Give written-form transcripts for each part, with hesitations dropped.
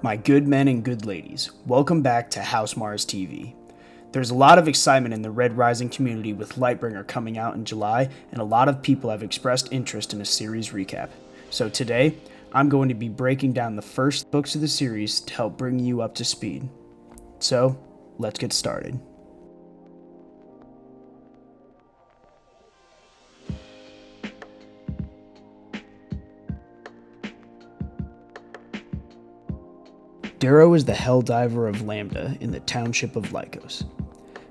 My good men and good ladies, welcome back to House Mars TV. There's a lot of excitement in the Red Rising community with Lightbringer coming out in July, and a lot of people have expressed interest in a series recap. So today, I'm going to be breaking down the first books of the series to help bring you up to speed. So, let's get started. Darrow is the Helldiver of Lambda in the township of Lycos.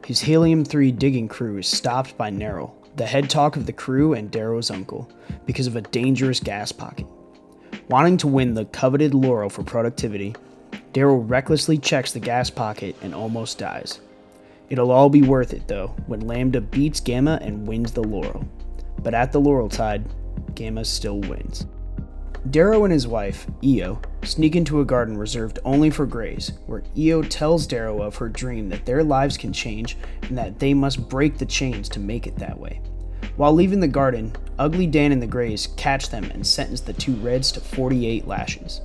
His Helium-3 digging crew is stopped by Neril, the head talk of the crew and Darrow's uncle, because of a dangerous gas pocket. Wanting to win the coveted laurel for productivity, Darrow recklessly checks the gas pocket and almost dies. It'll all be worth it though, when Lambda beats Gamma and wins the laurel. But at the laurel tide, Gamma still wins. Darrow and his wife, Io, sneak into a garden reserved only for Greys, where Io tells Darrow of her dream that their lives can change and that they must break the chains to make it that way. While leaving the garden, Ugly Dan and the Greys catch them and sentence the two Reds to 48 lashes.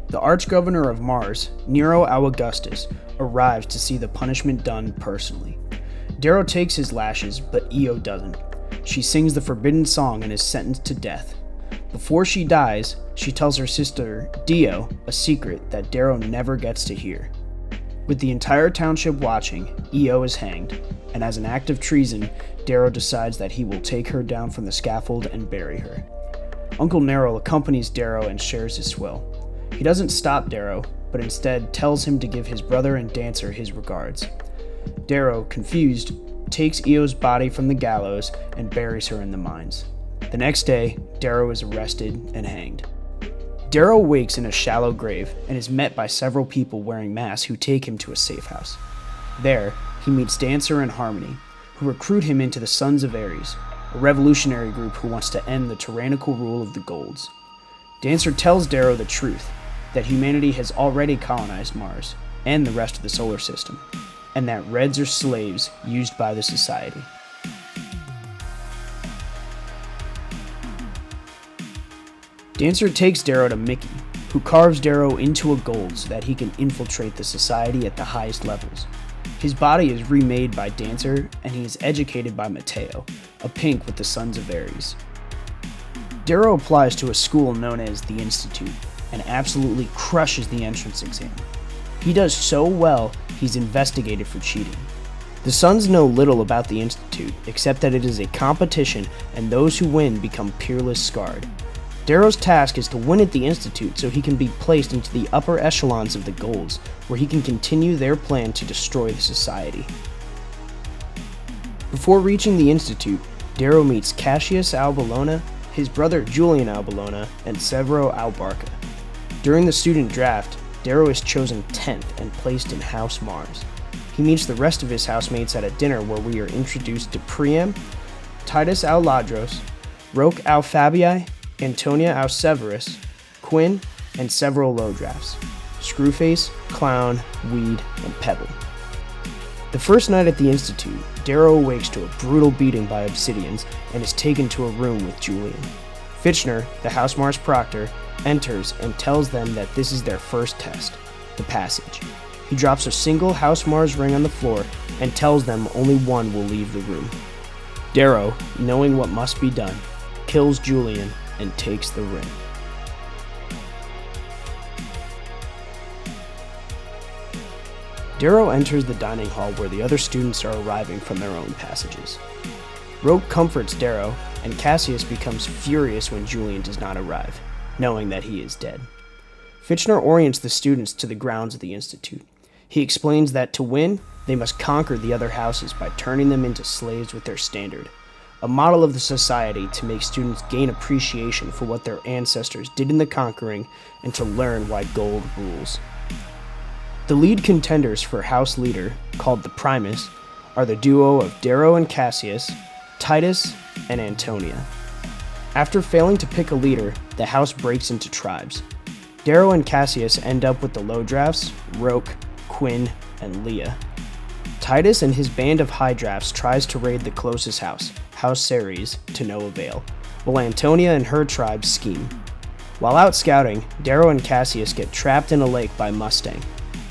The Arch-Governor of Mars, Nero Augustus, arrives to see the punishment done personally. Darrow takes his lashes, but Io doesn't. She sings the forbidden song and is sentenced to death. Before she dies, she tells her sister, Dio, a secret that Darrow never gets to hear. With the entire township watching, Io is hanged, and as an act of treason, Darrow decides that he will take her down from the scaffold and bury her. Uncle Neril accompanies Darrow and shares his swill. He doesn't stop Darrow, but instead tells him to give his brother and Dancer his regards. Darrow, confused, takes Io's body from the gallows and buries her in the mines. The next day, Darrow is arrested and hanged. Darrow wakes in a shallow grave and is met by several people wearing masks who take him to a safe house. There, he meets Dancer and Harmony, who recruit him into the Sons of Ares, a revolutionary group who wants to end the tyrannical rule of the Golds. Dancer tells Darrow the truth, that humanity has already colonized Mars and the rest of the solar system, and that Reds are slaves used by the society. Dancer takes Darrow to Mickey, who carves Darrow into a gold so that he can infiltrate the society at the highest levels. His body is remade by Dancer, and he is educated by Mateo, a pink with the Sons of Ares. Darrow applies to a school known as the Institute, and absolutely crushes the entrance exam. He does so well, he's investigated for cheating. The Sons know little about the Institute, except that it is a competition, and those who win become Peerless Scarred. Darrow's task is to win at the Institute so he can be placed into the upper echelons of the Golds, where he can continue their plan to destroy the society. Before reaching the Institute, Darrow meets Cassius Albellona, his brother Julian Albellona, and Severo Albarca. During the student draft, Darrow is chosen 10th and placed in House Mars. He meets the rest of his housemates at a dinner where we are introduced to Priam, Titus Auladros, Roque Alfabii, Antonia Auseverus, Quinn, and several low drafts: Screwface, Clown, Weed, and Pebble. The first night at the Institute, Darrow awakes to a brutal beating by Obsidians and is taken to a room with Julian. Fitchner, the House Mars proctor, enters and tells them that this is their first test, the passage. He drops a single House Mars ring on the floor and tells them only one will leave the room. Darrow, knowing what must be done, kills Julian and takes the ring. Darrow enters the dining hall where the other students are arriving from their own passages. Roque comforts Darrow, and Cassius becomes furious when Julian does not arrive, knowing that he is dead. Fitchner orients the students to the grounds of the Institute. He explains that to win, they must conquer the other houses by turning them into slaves with their standard, a model of the society to make students gain appreciation for what their ancestors did in the conquering and to learn why gold rules. The lead contenders for House Leader, called the Primus, are the duo of Darrow and Cassius, Titus, and Antonia. After failing to pick a leader, the house breaks into tribes. Darrow and Cassius end up with the low drafts, Roque, Quinn, and Leah. Titus and his band of high drafts tries to raid the closest house, House Ceres, to no avail, while Antonia and her tribe scheme. While out scouting, Darrow and Cassius get trapped in a lake by Mustang,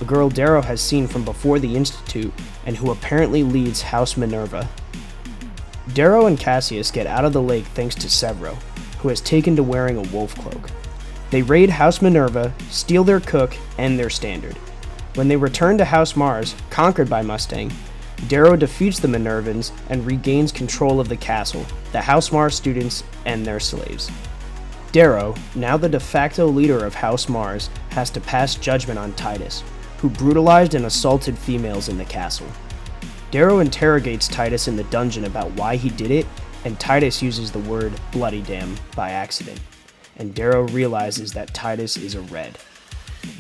a girl Darrow has seen from before the Institute and who apparently leads House Minerva. Darrow and Cassius get out of the lake thanks to Severo, who has taken to wearing a wolf cloak. They raid House Minerva, steal their cook and their standard. When they return to House Mars, conquered by Mustang, Darrow defeats the Minervans and regains control of the castle, the House Mars students, and their slaves. Darrow, now the de facto leader of House Mars, has to pass judgment on Titus, who brutalized and assaulted females in the castle. Darrow interrogates Titus in the dungeon about why he did it, and Titus uses the word bloody damn by accident, and Darrow realizes that Titus is a Red.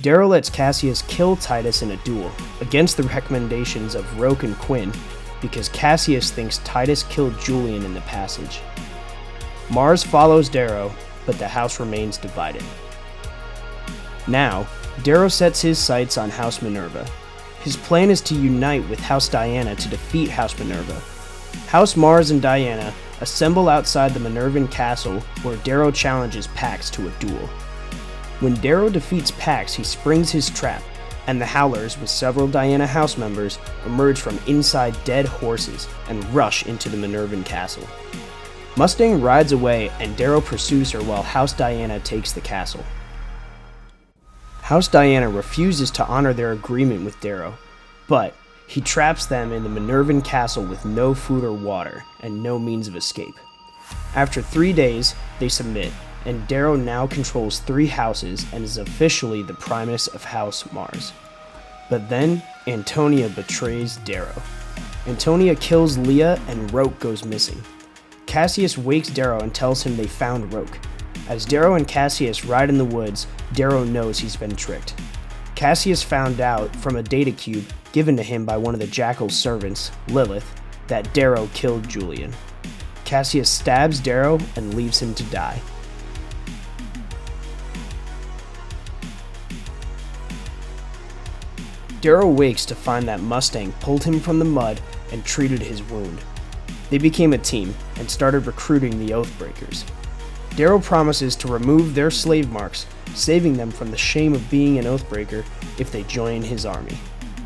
Darrow lets Cassius kill Titus in a duel, against the recommendations of Roke and Quinn, because Cassius thinks Titus killed Julian in the passage. Mars follows Darrow, but the house remains divided. Now, Darrow sets his sights on House Minerva. His plan is to unite with House Diana to defeat House Minerva. House Mars and Diana assemble outside the Minervan castle where Darrow challenges Pax to a duel. When Darrow defeats Pax, he springs his trap, and the Howlers, with several Diana house members, emerge from inside dead horses and rush into the Minervan castle. Mustang rides away and Darrow pursues her while House Diana takes the castle. House Diana refuses to honor their agreement with Darrow, but he traps them in the Minervan castle with no food or water and no means of escape. After 3 days, they submit, and Darrow now controls 3 houses and is officially the Primus of House Mars. But then, Antonia betrays Darrow. Antonia kills Leah and Roke goes missing. Cassius wakes Darrow and tells him they found Roke. As Darrow and Cassius ride in the woods, Darrow knows he's been tricked. Cassius found out from a data cube given to him by one of the Jackal's servants, Lilith, that Darrow killed Julian. Cassius stabs Darrow and leaves him to die. Darrow wakes to find that Mustang pulled him from the mud and treated his wound. They became a team and started recruiting the Oathbreakers. Darrow promises to remove their slave marks, saving them from the shame of being an Oathbreaker if they join his army.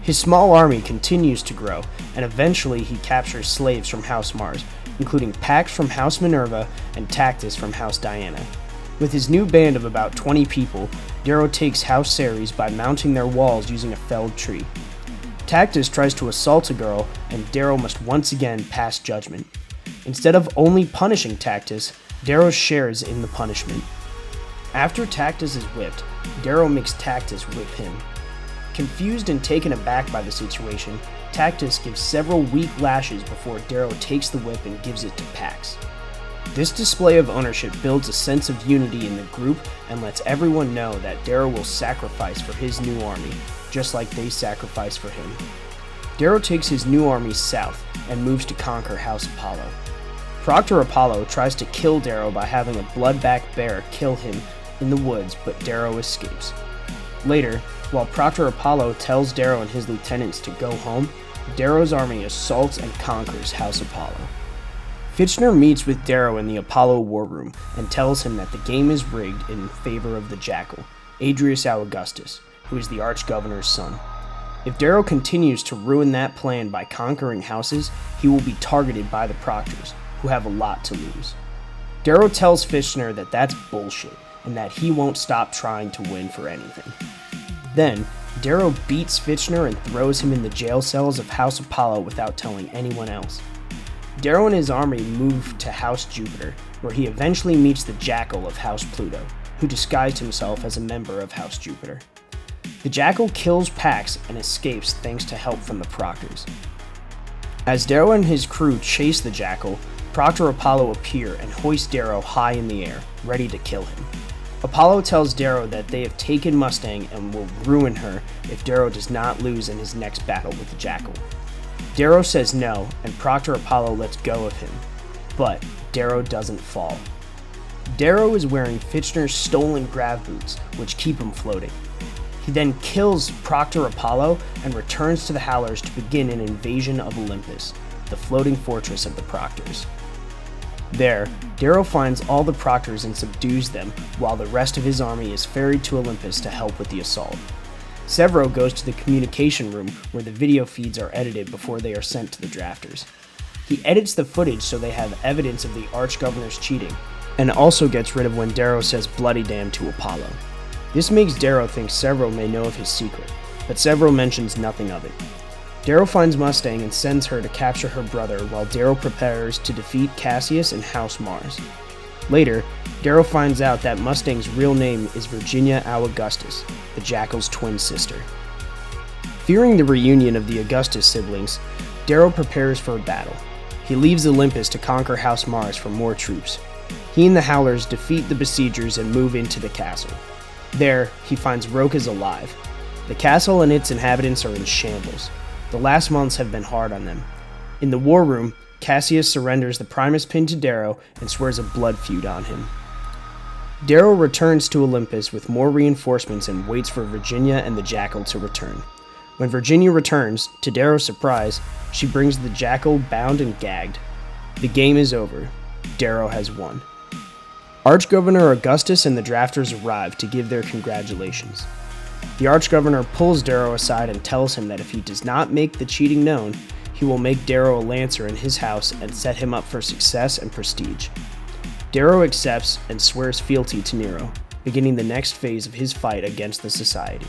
His small army continues to grow, and eventually he captures slaves from House Mars, including Pax from House Minerva and Tactus from House Diana. With his new band of about 20 people, Darrow takes House Ceres by mounting their walls using a felled tree. Tactus tries to assault a girl, and Darrow must once again pass judgment. Instead of only punishing Tactus, Darrow shares in the punishment. After Tactus is whipped, Darrow makes Tactus whip him. Confused and taken aback by the situation, Tactus gives several weak lashes before Darrow takes the whip and gives it to Pax. This display of ownership builds a sense of unity in the group and lets everyone know that Darrow will sacrifice for his new army, just like they sacrificed for him. Darrow takes his new army south and moves to conquer House Apollo. Proctor Apollo tries to kill Darrow by having a bloodback bear kill him in the woods, but Darrow escapes. Later, while Proctor Apollo tells Darrow and his lieutenants to go home, Darrow's army assaults and conquers House Apollo. Fitchner meets with Darrow in the Apollo war room and tells him that the game is rigged in favor of the Jackal, Adrius Augustus, who is the Arch-Governor's son. If Darrow continues to ruin that plan by conquering houses, he will be targeted by the Proctors, who have a lot to lose. Darrow tells Fitchner that that's bullshit, and that he won't stop trying to win for anything. Then, Darrow beats Fitchner and throws him in the jail cells of House Apollo without telling anyone else. Darrow and his army move to House Jupiter, where he eventually meets the Jackal of House Pluto, who disguised himself as a member of House Jupiter. The Jackal kills Pax and escapes thanks to help from the Proctors. As Darrow and his crew chase the Jackal, Proctor Apollo appear and hoist Darrow high in the air, ready to kill him. Apollo tells Darrow that they have taken Mustang and will ruin her if Darrow does not lose in his next battle with the Jackal. Darrow says no, and Proctor Apollo lets go of him, but Darrow doesn't fall. Darrow is wearing Fitchner's stolen grav boots, which keep him floating. He then kills Proctor Apollo and returns to the Howlers to begin an invasion of Olympus, the floating fortress of the Proctors. There, Darrow finds all the proctors and subdues them, while the rest of his army is ferried to Olympus to help with the assault. Severo goes to the communication room where the video feeds are edited before they are sent to the drafters. He edits the footage so they have evidence of the Archgovernor's cheating, and also gets rid of when Darrow says bloody damn to Apollo. This makes Darrow think Severo may know of his secret, but Severo mentions nothing of it. Darrow finds Mustang and sends her to capture her brother while Darrow prepares to defeat Cassius and House Mars. Later, Darrow finds out that Mustang's real name is Virginia Au Augustus, the Jackal's twin sister. Fearing the reunion of the Augustus siblings, Darrow prepares for a battle. He leaves Olympus to conquer House Mars for more troops. He and the Howlers defeat the besiegers and move into the castle. There, he finds Rokas alive. The castle and its inhabitants are in shambles. The last months have been hard on them. In the war room, Cassius surrenders the Primus pin to Darrow and swears a blood feud on him. Darrow returns to Olympus with more reinforcements and waits for Virginia and the Jackal to return. When Virginia returns, to Darrow's surprise, she brings the Jackal bound and gagged. The game is over. Darrow has won. Archgovernor Augustus and the drafters arrive to give their congratulations. The Archgovernor pulls Darrow aside and tells him that if he does not make the cheating known, he will make Darrow a lancer in his house and set him up for success and prestige. Darrow accepts and swears fealty to Nero, beginning the next phase of his fight against the Society.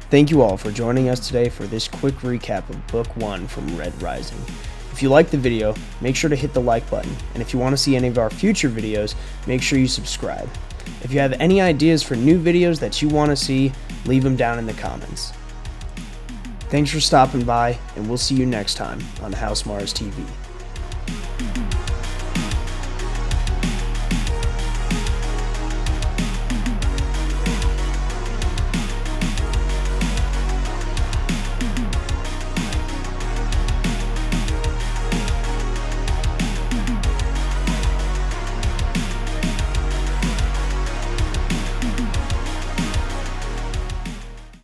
Thank you all for joining us today for this quick recap of Book 1 from Red Rising. If you liked the video, make sure to hit the like button, and if you want to see any of our future videos, make sure you subscribe. If you have any ideas for new videos that you want to see, leave them down in the comments. Thanks for stopping by, and we'll see you next time on House Mars TV.